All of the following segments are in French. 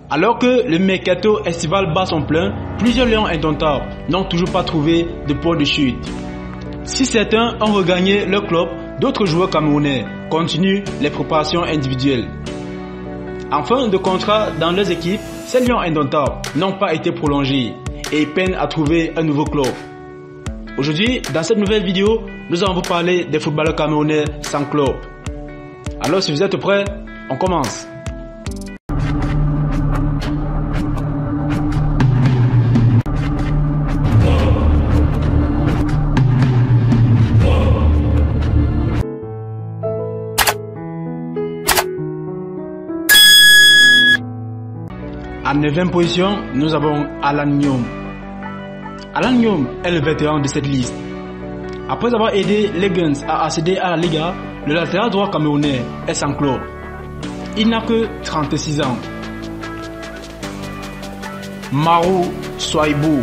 Alors que le mercato estival bat son plein, plusieurs lions indomptables n'ont toujours pas trouvé de point de chute. Si certains ont regagné leur club, d'autres joueurs camerounais continuent les préparations individuelles. En fin de contrat dans leurs équipes, ces lions indomptables n'ont pas été prolongés et peinent à trouver un nouveau club. Aujourd'hui, dans cette nouvelle vidéo, nous allons vous parler des footballeurs camerounais sans club. Alors si vous êtes prêts, on commence. En 9e position, nous avons Alan Nyom. Alan Nyom est le vétéran de cette liste. Après avoir aidé les Guns à accéder à la Liga, le latéral droit camerounais est sans club. Il n'a que 36 ans. Marou Souaibou.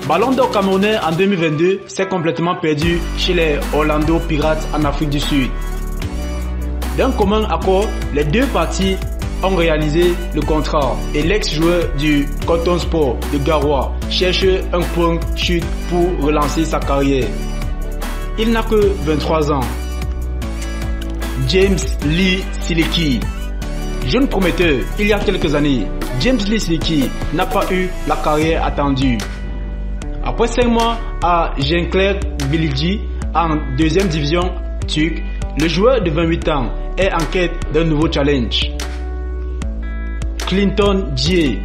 Ballon d'or camerounais en 2022 s'est complètement perdu chez les Orlando Pirates en Afrique du Sud. D'un commun accord, les deux parties ont réalisé le contrat et l'ex-joueur du Coton Sport de Garoua cherche un point chute pour relancer sa carrière. Il n'a que 23 ans. James Lee Siliki. Jeune prometteur il y a quelques années, James Lee Siliki n'a pas eu la carrière attendue. Après 5 mois à Gençler Birliği en 2e division turque, le joueur de 28 ans est en quête d'un nouveau challenge. Clinton Djie.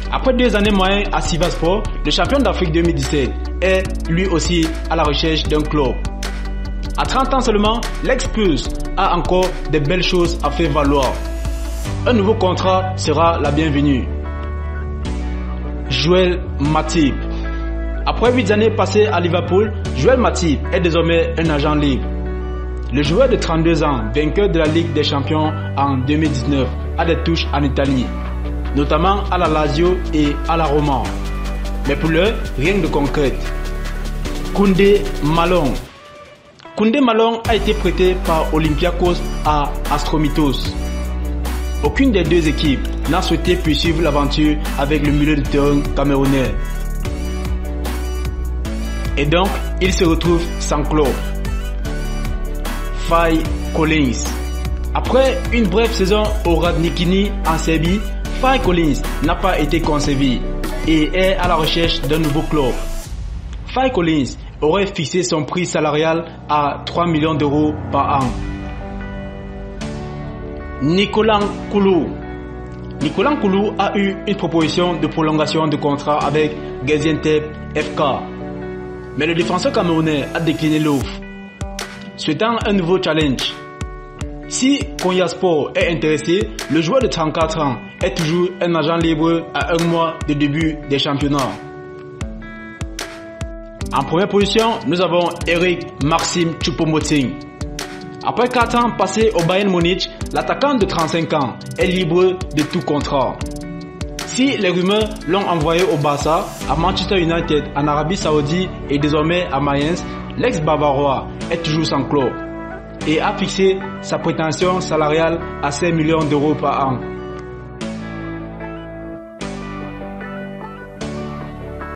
Après 2 années moyennes à Sivasspor, le champion d'Afrique 2017 est lui aussi à la recherche d'un club. À 30 ans seulement, l'ex-Pulse a encore de belles choses à faire valoir. Un nouveau contrat sera la bienvenue. Joël Matip. Après 8 années passées à Liverpool, Joël Matip est désormais un agent libre. Le joueur de 32 ans, vainqueur de la Ligue des Champions en 2019, a des touches en Italie, notamment à la Lazio et à la Roma. Mais pour l'heure, rien de concret. Koundé Malong. Koundé Malong a été prêté par Olympiakos à Astromitos. Aucune des deux équipes n'a souhaité poursuivre l'aventure avec le milieu de terrain camerounais. Et donc, il se retrouve sans club. Faye Collins. Après une brève saison au Radnički en Serbie, Faye Collins n'a pas été conservé et est à la recherche d'un nouveau club. Faye Collins aurait fixé son prix salarial à 3 millions d'euros par an. Nicolas Nkoulou. Nicolas Nkoulou a eu une proposition de prolongation de contrat avec Gaziantep FK. Mais le défenseur camerounais a décliné l'offre, souhaitant un nouveau challenge. Si Konyaspor est intéressé, le joueur de 34 ans est toujours un agent libre à 1 mois de début des championnats. En première position, nous avons Eric Maxim Choupo-Moting. Après 4 ans passés au Bayern Munich, l'attaquant de 35 ans est libre de tout contrat. Si les rumeurs l'ont envoyé au Barça, à Manchester United, en Arabie Saoudite et désormais à Mayence, l'ex-Bavarois est toujours sans club et a fixé sa prétention salariale à 5 millions d'euros par an.